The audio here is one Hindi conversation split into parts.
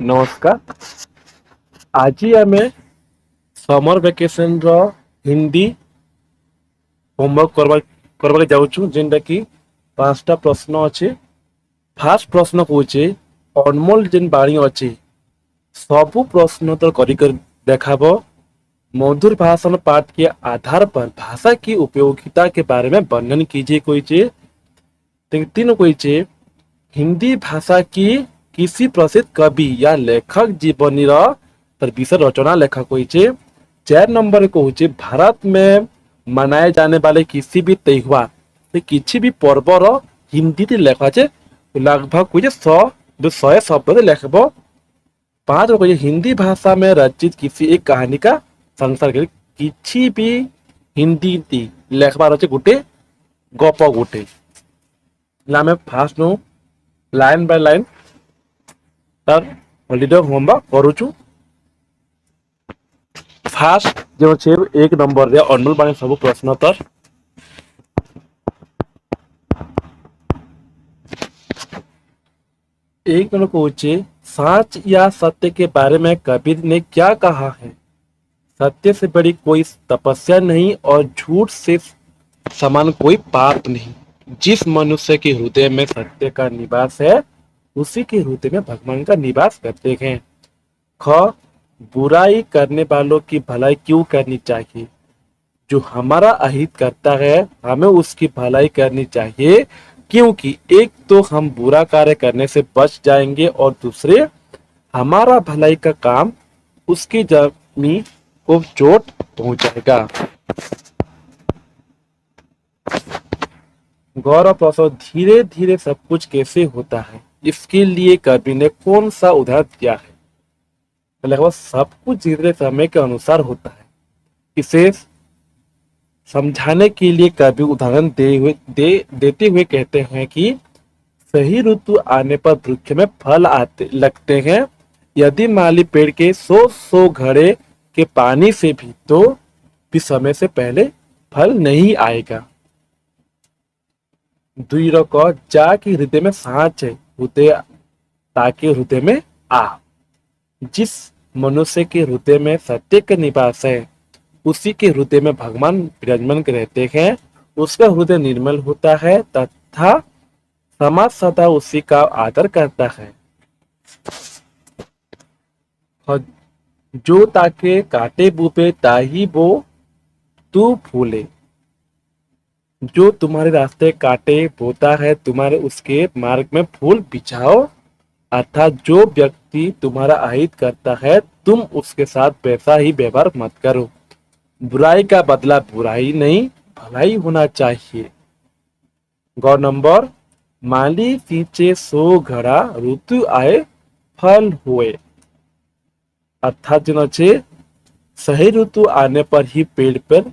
ନମସ୍କାର। ଆଜି ଆମେ ସମର ଭ୍ୟାକେସନ ର ହିନ୍ଦୀ ହୋମୱାର୍କ କରିବାକୁ ଯାଉଛୁ, ଯେନ୍ଟା କି 5ଟା ପ୍ରଶ୍ନ ଅଛି। ଫାର୍ଷ୍ଟ ପ୍ରଶ୍ନ କହୁଛି, ଅନମୋଲ ଯେନ୍ ବାଣୀ ଅଛି ସବୁ प्रश्न तो कर देखाबो। मधुर भाषण पाठ के आधार पर भाषा की उपयोगिता के बारे में वर्णन कीजिए। कोई चीज तीनों कोई चीज हिंदी भाषा की किसी प्रसिद्ध कवि या लेखक जीवनी तर विषय रचना लेखक कोई चीज। 4 नंबर को भारत में मनाए जाने वाले किसी भी त्योहार किसी भी पर्वर हिंदी लेखा चे लगभग कुछ 100 शब्द लेखब। 5 को हिंदी भाषा में रचित किसी एक कहानी का संसार के किसी भी हिंदी लेखबार अच्छे गोटे गप गोटे आम फास्ट नु लाइन बाय लाइन तार हॉलिडे होमवर्क करूचु। फास्ट जो छे 1 नंबर रे अनमोल बाणी सब प्रश्न तर 1 नंबर को सच या सत्य के बारे में कबीर ने क्या कहा है। सत्य से बड़ी कोई तपस्या नहीं और झूठ से समान कोई पाप नहीं। जिस मनुष्य के हृदय में सत्य का निवास है उसी के हृदय में भगवान का निवास करते हैं। ख बुराई करने वालों की भलाई क्यों करनी चाहिए। जो हमारा अहित करता है हमें उसकी भलाई करनी चाहिए, क्योंकि एक तो हम बुरा कार्य करने से बच जाएंगे और दूसरे हमारा भलाई का काम उसकी जमीन को चोट पहुंचाएगा। गौरव प्रसव धीरे धीरे सब कुछ कैसे होता है, इसके लिए कवि ने कौन सा उदाहरण दिया है। लगभग सब कुछ धीरे समय के अनुसार होता है। इसे समझाने के लिए कवि उदाहरण देते हुए कहते हैं कि सही ऋतु आने पर वृक्ष में फल आते लगते हैं। यदि माली पेड़ के 100 घड़े के पानी से भी समय से पहले फल नहीं आएगा। दुईरो को जा की हृदय में सांच है हृदय ताकि हृदय में आ। जिस मनुष्य के हृदय में सत्य का निवास है उसी के हृदय में भगवान विराजमान रहते हैं। उसका हृदय निर्मल होता है तथा समाज सदा उसी का आदर करता है। जो ताके काटे बुपे ताही बो तू फूले। जो तुम्हारे रास्ते काटे बोता है तुम्हारे उसके मार्ग में फूल बिछाओ। अर्थात जो व्यक्ति तुम्हारा अहित करता है तुम उसके साथ वैसा ही व्यवहार मत करो। बुराई का बदला बुराई नहीं भलाई होना चाहिए। गौ नंबर माली सींचे 100 घड़ा ऋतु आए फल हुए। अर्थात जो सही ऋतु आने पर ही पेड़ पर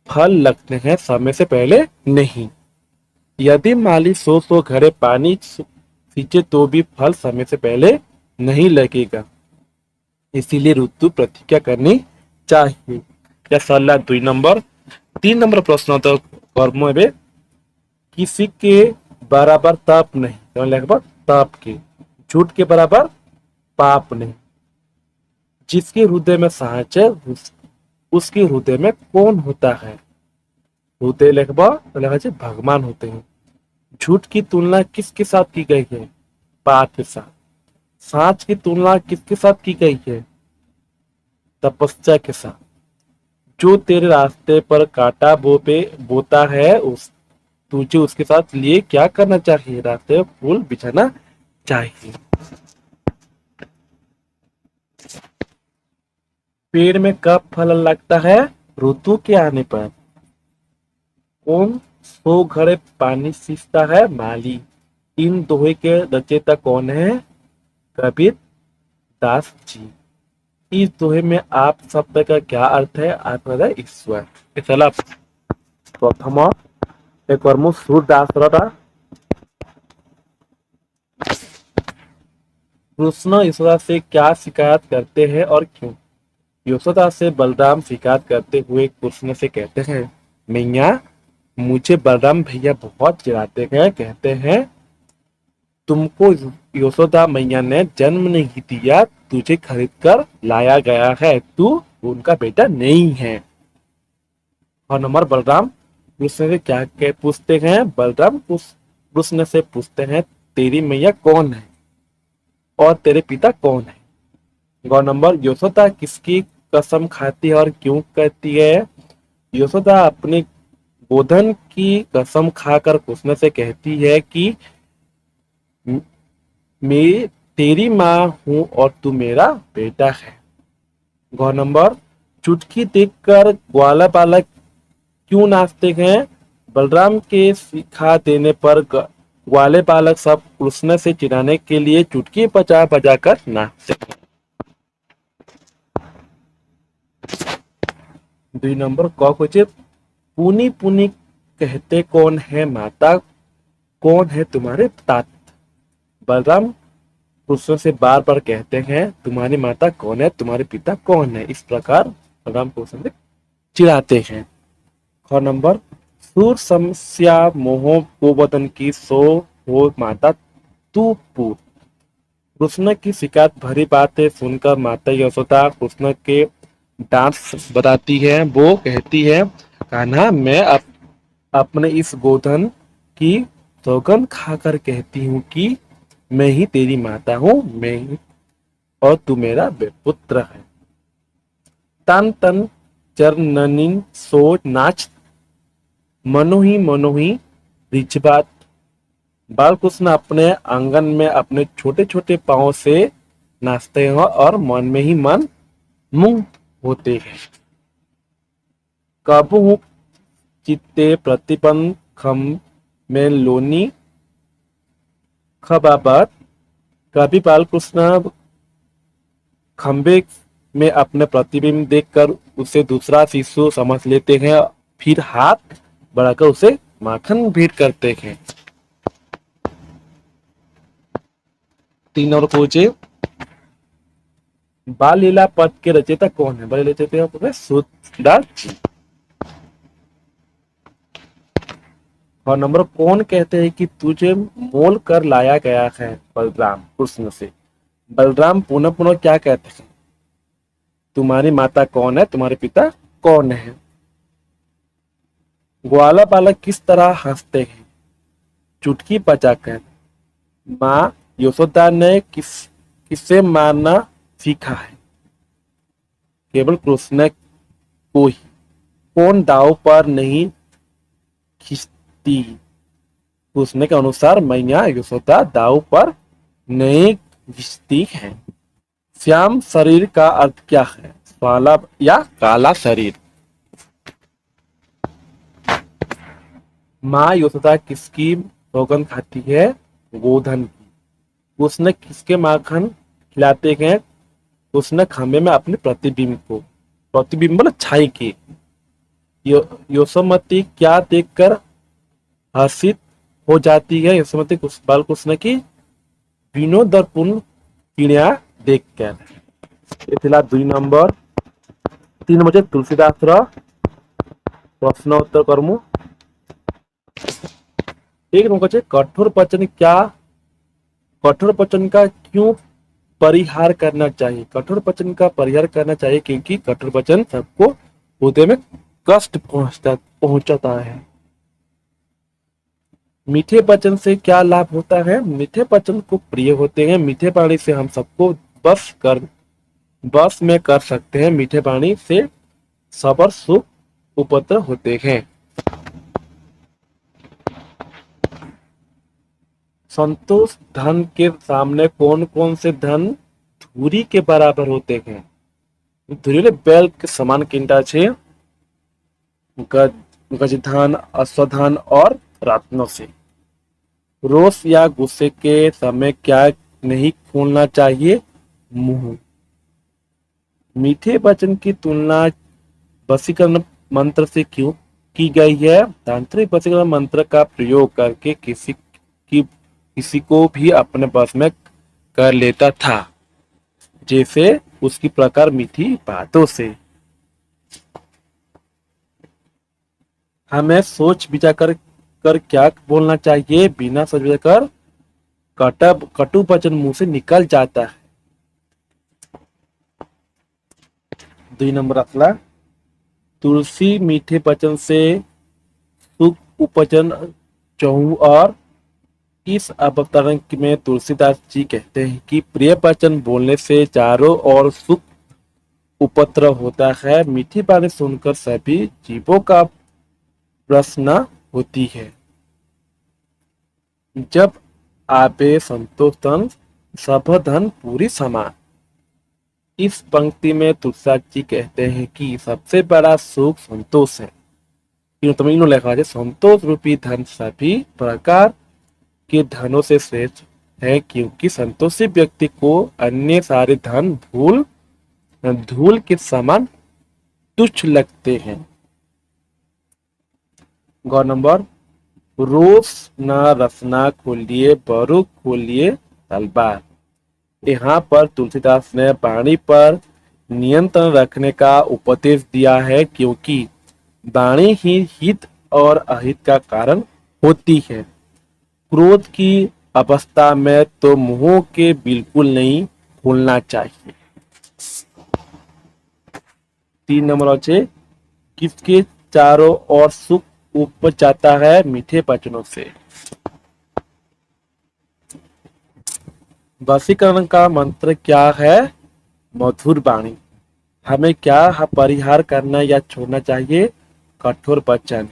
फल लगते हैं, समय से पहले नहीं। यदि माली 100 घड़े पानी सींचे तो भी फल समय से पहले नहीं लगेगा। इसीलिए ऋतु प्रतीक्षा करनी चाहिए। या सलाह 2 नंबर। 3 नंबर प्रश्न तो कर्म में किसी के बराबर तप नहीं तो लगभग तप के झूठ के बराबर पाप नहीं। जिसके हृदय में साहच है उसके हृदय में कौन होता है। हृदय लगभग भगवान होते हैं। झूठ की तुलना किसके साथ की गई है, पाप के साथ। सांच की तुलना किसके साथ की गई है, तपस्या के साथ। जो तेरे रास्ते पर कांटा बोता है तुझे उसके साथ लिए क्या करना चाहिए, रास्ते में फूल बिछाना चाहिए। पेड़ में कब फल लगता है, ऋतु के आने पर। कौन 100 घड़े पानी सींचता है, माली। इन दोहे के रचयिता कौन है, कबीर दास जी। इस दोहे में आप शब्द का क्या अर्थ है, अर्थ है ईश्वर। चला प्रथम कर्म सूरदास कृष्ण यशोदा से क्या शिकायत करते हैं और क्यों। यशोदा से बलराम शिकायत करते हुए कृष्ण से कहते हैं, मैया मुझे बलराम भैया बहुत चिढ़ाते हैं। कहते हैं तुमको यशोदा मैया ने जन्म नहीं दिया, तुझे खरीद कर लाया गया है, तू उनका बेटा नहीं है। और नंबर बलराम कृष्ण से क्या क्या पूछते हैं? बलराम कृष्ण से पूछते हैं तेरी मैया कौन है और तेरे पिता कौन है। गौ नंबर यशोदा किसकी कसम खाती है और क्यों कहती है? यशोदा अपने गोधन की कसम खाकर कृष्ण से कहती है कि मैं तेरी माँ हूं और तू मेरा बेटा है। गौ नंबर चुटकी देखकर ग्वाला बालक क्यों नाचते हैं? बलराम के सिखा देने पर ग्वाले बालक सब कृष्ण से चिढ़ाने के लिए चुटकी बजा बजा कर नाचते हैं। 2 नंबर क क्वेश्चन पुनी पुनी कहते कौन है माता, कौन है तुम्हारे तात? बलराम कृष्ण से बार बार कहते हैं तुम्हारी माता कौन है, तुम्हारे पिता कौन है। इस प्रकार बलराम कृष्ण से चिढ़ाते हैं। ख नंबर सूर समस्या मोह गोवर्धन की सो हो माता तू पूर। कृष्ण की शिकायत भरी बातें सुनकर माता यशोदा कृष्ण के डांट बताती है। वो कहती है कान्हा मैं अपने इस गोधन की सौगंध खाकर कहती हूँ कि मैं ही तेरी माता हूँ, मैं ही और तू मेरा पुत्र है। तन तन चरणनिन सो नाच मनोही रिचबात। बालकृष्ण अपने आंगन में अपने छोटे छोटे पांव से नाचते हैं और मन में ही मन मुग्ध होते हैं। कबहू चित्ते प्रतिपन खम में लोनी खबाबत। कभी बालकृष्ण खंबे में अपने प्रतिबिंब देखकर उसे दूसरा शिशु समझ लेते हैं, फिर हाथ बढ़ाकर उसे माखन भेंट करते हैं। 3 और पूछे बाल लीला पद के रचयिता कौन है? बाल रचयिता सूरदास जी। और नंबर कौन कहते हैं कि तुझे मोल कर लाया गया है बलराम कृष्ण से? बलराम पुनः पुनः क्या कहते हैं? तुम्हारी माता कौन है, तुम्हारे पिता कौन है? ग्वाला बालक किस तरह हंसते हैं? चुटकी बजाकर। माँ यशोदा ने किसे मारना सीखा है? केवल कृष्ण को ही। कौन दाव पर नहीं खींचती? कृष्ण के अनुसार मैया यशोदा दाव पर नहीं खींचती है। श्याम शरीर का अर्थ क्या है? काला या काला शरीर। माँ यशोदा किसकी सौगंध खाती है? गोधन की। कृष्ण किसके माखन खिलाते हैं? कृष्ण खंबे में अपने प्रतिबिंब को, प्रतिबिंब मतलब छाई के। यशोमती क्या देखकर हर्षित हो जाती है? यशोमती बालकृष्ण की विनोदपूर्ण क्रिया देखकर। ये थिला 2 नंबर। 3 मुझे तुलसीदास प्रश्नोत्तर करमु। एक नंबर कठोर वचन का क्यों परिहार करना चाहिए? कठोर वचन का परिहार करना चाहिए क्योंकि कठोर वचन सबको हृदय में कष्ट पहुंचाता है। मीठे वचन से क्या लाभ होता है? मीठे वचन को प्रिय होते हैं। मीठे वाणी से हम सबको बस में कर सकते हैं। मीठे वाणी से सबर सुख उपद्र होते हैं। संतोष धन के सामने कौन कौन से धन धूरी के बराबर होते हैं? धूरी बैल के समान कीमता छे। गजधन, अश्वधन और रत्नों से। रोष या गुस्से के समय क्या नहीं खोलना चाहिए? मुंह। मीठे वचन की तुलना वशीकरण मंत्र से क्यों की गई है? तांत्रिक वशीकरण मंत्र का प्रयोग करके किसी को भी अपने बस में कर लेता था, जैसे उसकी प्रकार मीठी बातों से। हमें सोच विचार कर क्या बोलना चाहिए? बिना सोच विचार कर कटु वचन मुंह से निकल जाता है। 2 नंबर अगला, तुलसी मीठे वचन से सुख उपजन चहु और। इस अवतरण में तुलसीदास जी कहते हैं कि प्रिय वचन बोलने से चारों ओर सुख उपद्रव होता है। मीठी बातें सुनकर सभी जीवों का प्रसन्न होती है। जब आपे संतोष धन सब धन पूरी समान। इस पंक्ति में तुलसीदास जी कहते हैं कि सबसे बड़ा सुख संतोष है। तुम्हें लिखा है संतोष रूपी धन सभी प्रकार के धनों से श्रेष्ठ है, क्योंकि संतोषी व्यक्ति को अन्य सारे धन धूल के समान तुच्छ लगते हैं। गौ नंबर, रोष न रसना खोलिए बरु खोलिए तलवार। यहाँ पर तुलसीदास ने वाणी पर नियंत्रण रखने का उपदेश दिया है, क्योंकि वाणी ही हित और अहित का कारण होती है। क्रोध की अवस्था में तो मुंह के बिल्कुल नहीं खोलना चाहिए। 3 नंबर अच्छे, किसके चारों ओर सुख उपज जाता है? मीठे वचनों से। वशीकरण का मंत्र क्या है? मधुर वाणी। हमें क्या परिहार करना या छोड़ना चाहिए? कठोर वचन।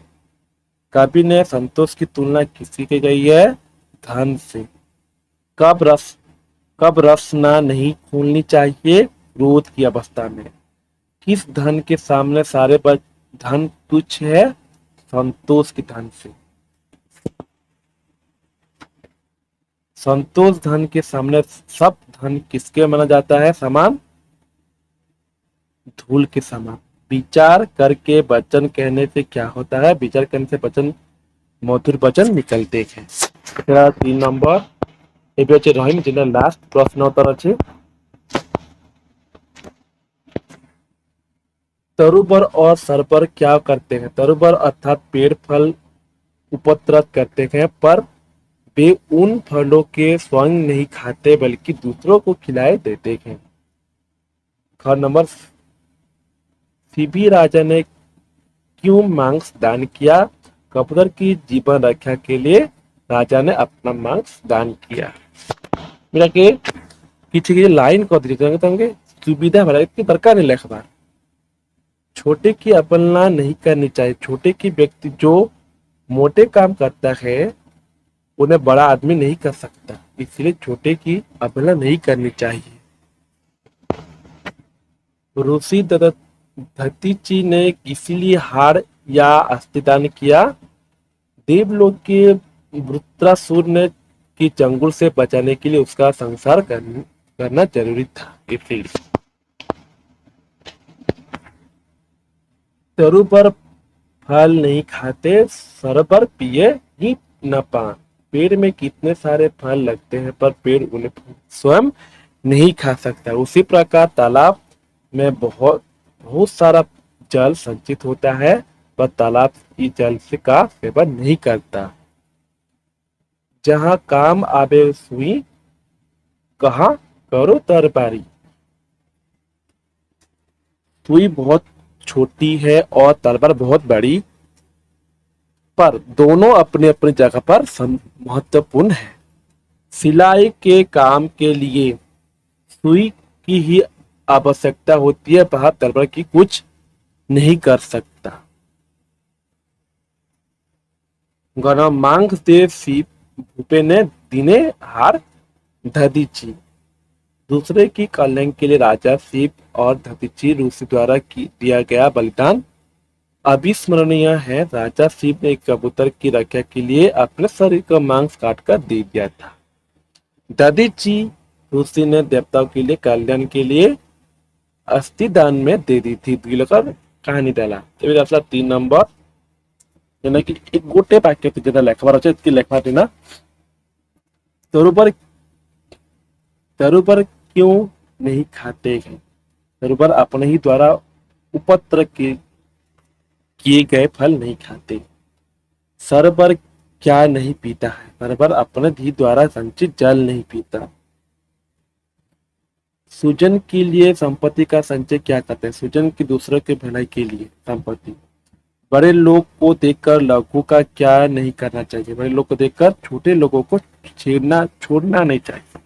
कवि ने संतोष की तुलना किसकी की गई है? धन से। कब रसना नहीं खोलनी चाहिए? क्रोध की अवस्था में। किस धन के सामने सारे धन तुच्छ है? संतोष के धन से। संतोष धन के सामने सब धन किसके माना जाता है? समान, धूल के समान। विचार करके वचन कहने से क्या होता है? विचार करने से वचन मधुर वचन निकलते हैं। 3 नंबर रहीम जिला लास्ट प्रश्न उत्तर अच्छे। तरुबर और सरबर क्या करते हैं? तरुबर अर्थात पेड़ फल उपद्रव करते हैं, पर वे उन फलों के स्वयं नहीं खाते बल्कि दूसरों को खिलाए देते हैं। ख नंबर, सीबी राजा ने क्यों मांस दान किया? कबूतर की जीवन रक्षा के लिए राजा ने अपना मांस दान किया। मेरा के पीछे की लाइन कह दीजिए, सुविधा वाला इतनी दरकार नहीं लिखवा। छोटे की अवहेलना नहीं करनी चाहिए। छोटे की व्यक्ति जो मोटे काम करता है उन्हें बड़ा आदमी नहीं कर सकता, इसलिए छोटे की अवहेलना नहीं करनी चाहिए। ऋषि दधीचि ने इसीलिए हार या अस्थिदान किया? देवलोक के वृत्रासुर ने की चंगुल से बचाने के लिए उसका संसार करना जरूरी था, इसलिए। तरु पर फल नहीं खाते, सरबर पिए ही न पान। पेड़ में कितने सारे फल लगते हैं पर पेड़ उन्हें स्वयं नहीं खा सकता। उसी प्रकार तालाब में बहुत सारा जल संचित होता है पर तालाब की जल से का सेवन नहीं करता। जहां काम आवे सुई, कहा करो तरबारी। सुई बहुत छोटी है और तलवार बहुत बड़ी, पर दोनों अपने अपनी जगह पर महत्वपूर्ण है। सिलाई के काम के लिए सुई की ही आवश्यकता होती है, वह तलवार की कुछ नहीं कर सकता। गण मांग दे सी भूपे ने दिने हार दधीचि। दूसरे की कल्याण के लिए राजा शिव और दधीचि ऋषि द्वारा दिया गया बलिदान अविस्मरणीय है। राजा शिव ने एक कबूतर की रक्षा के लिए अपने शरीर का मांस काटकर दे दिया था। दधीचि ऋषि ने देवताओं के लिए कल्याण के लिए अस्थि दान में दे दी थी। कहानी डाला। 3 नंबर कि एक गोटे वाक्य जेटा लेखबार अच्छे लेखवा ना, तरुबर क्यों नहीं खाते हैं? तरुबर अपने ही द्वारा उपद्रव किए गए फल नहीं खाते। सरबर क्या नहीं पीता है? जानवर अपने धी द्वारा संचित जल नहीं पीता। सुजन के लिए संपत्ति का संचय क्या करते हैं? सुजन की दूसरों के भलाई के लिए संपत्ति। बड़े लोग को देखकर लघु का क्या नहीं करना चाहिए? बड़े लोग को देखकर छोटे लोगों को छेड़ना छोड़ना नहीं चाहिए।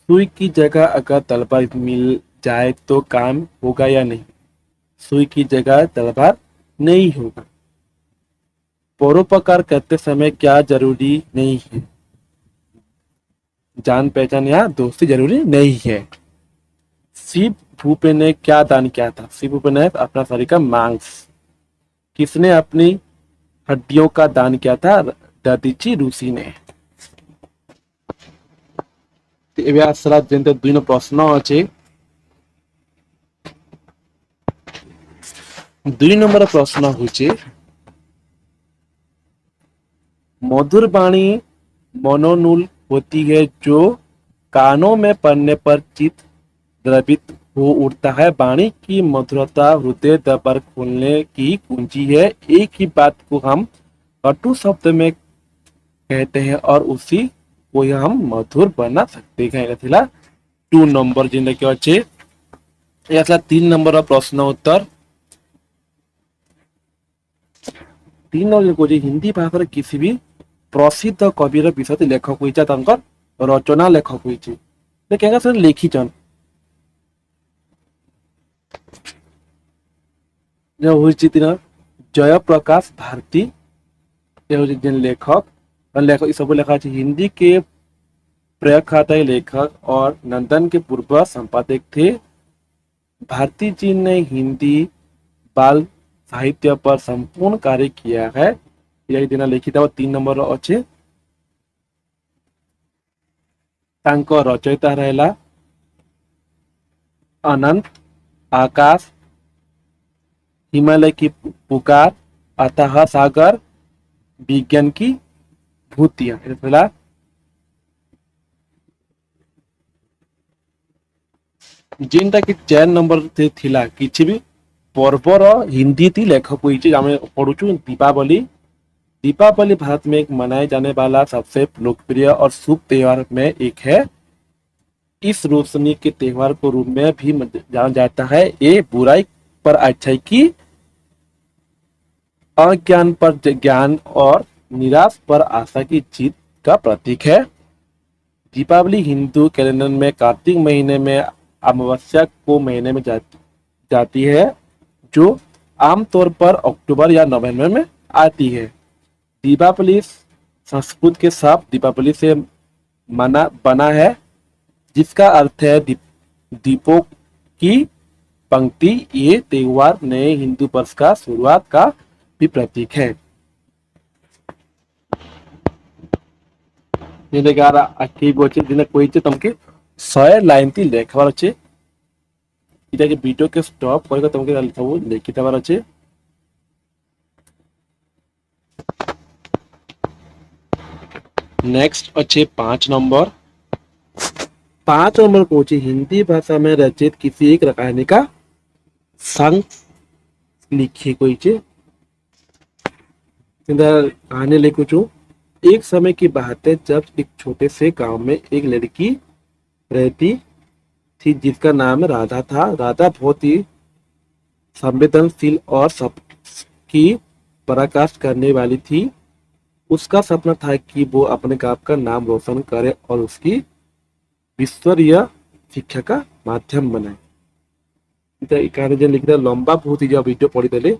सुई की जगह अगर तलवार मिल जाए तो काम होगा या नहीं? सुई की जगह तलवार नहीं होगा। परोपकार करते समय क्या जरूरी नहीं है? जान पहचान या दोस्ती जरूरी नहीं है। शिव भूपे ने क्या दान किया था? शिव भूपे ने अपना शरीर का मांस। किसने अपनी हड्डियों का दान किया था? दधीची ऋषि ने। ଏବେ ଆସିଲା ଯେମିତି ଦୁଇ ପ୍ରଶ୍ନ ଅଛି। 2 नंबर प्रश्न होची मधुर वाणी मनोनुल होती है जो कानों में पड़ने पर चित्त द्रवित हो उठता है। वाणी की मधुरता हृदय दर खोलने की कुंजी है। एक ही बात को हम कटु शब्द में कहते हैं और उसी को हम मधुर बना सकते हैं। 2 नंबर जिंदगी अच्छे। 3 नंबर प्रश्न उत्तर। 3 नंबर कौन हिंदी भाषा किसी भी प्रसिद्ध कविर विषय लेखक हुई रचना लेखक हुई लिखिचन जय प्रकाश भारती लेखक लेखक सब लेखा हिंदी के प्रख्यात लेखक और नंदन के पूर्व संपादक थे। भारती जी ने हिंदी बाल साहित्य पर संपूर्ण कार्य किया है। यही दिन लिखित 3 नंबर अच्छे। तांको रचयिता रहला अनंत, आकाश, हिमालय की पुकार, अतः सागर, विज्ञान की भूतियां। जिनटा कि 4 नंबर थे थिला किछि भी पर्वर हिंदी थी लेखक हुई पढ़ुचु दीपावली। दीपावली भारत में एक मनाए जाने वाला सबसे लोकप्रिय और शुभ त्योहार में एक है। इस रोशनी के त्योहार को रूप में भी जाना जाता है। ये बुराई पर अच्छाई की, अज्ञान पर ज्ञान और निराश पर आशा की जीत का प्रतीक है। दीपावली हिंदू कैलेंडर में कार्तिक महीने में अमावस्या को महीने में जाती है जो आमतौर पर अक्टूबर या नवंबर में आती है। दीपावली संस्कृत के शब्द दीपावली से बना है जिसका अर्थ है दीपों की पंक्ति। ये त्योहार नए हिंदू वर्ष का शुरुआत का भी प्रतीक है। तुमके 100 लाइन थी लेखबार अच्छे वीडियो के स्टॉप कर तुमके सब लिखिथार अच्छे। नेक्स्ट अच्छे 5 नंबर। 5 नंबर को हिंदी भाषा में रचित किसी एक कहानी का संग लिखी कोई कहानी लिखू। एक समय की बात है जब एक छोटे से गांव में एक लड़की रहती थी जिसका नाम राधा था। राधा बहुत ही संवेदनशील और सबकी पराकाष्ठा करने वाली थी। उसका सपना था कि वो अपने गांव का नाम रोशन करे और उसकी विश्वरीय शिक्षा का माध्यम बनाए। कहानी लिखता लंबा बहुत ही वीडियो पढ़ी देले।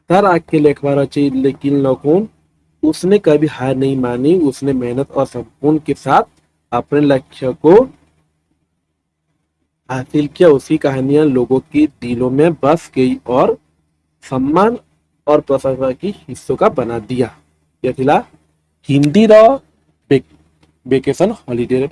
तार आके लेखबार अच्छी लेकिन लखून उसने कभी हार नहीं मानी। उसने मेहनत और संपूर्ण के साथ अपने लक्ष्य को हासिल किया। उसकी कहानियां लोगों के दिलों में बस गई और सम्मान और प्रशंसा की हिस्सों का बना दिया। यह थिला हिंदी रो वेकेशन हॉलिडे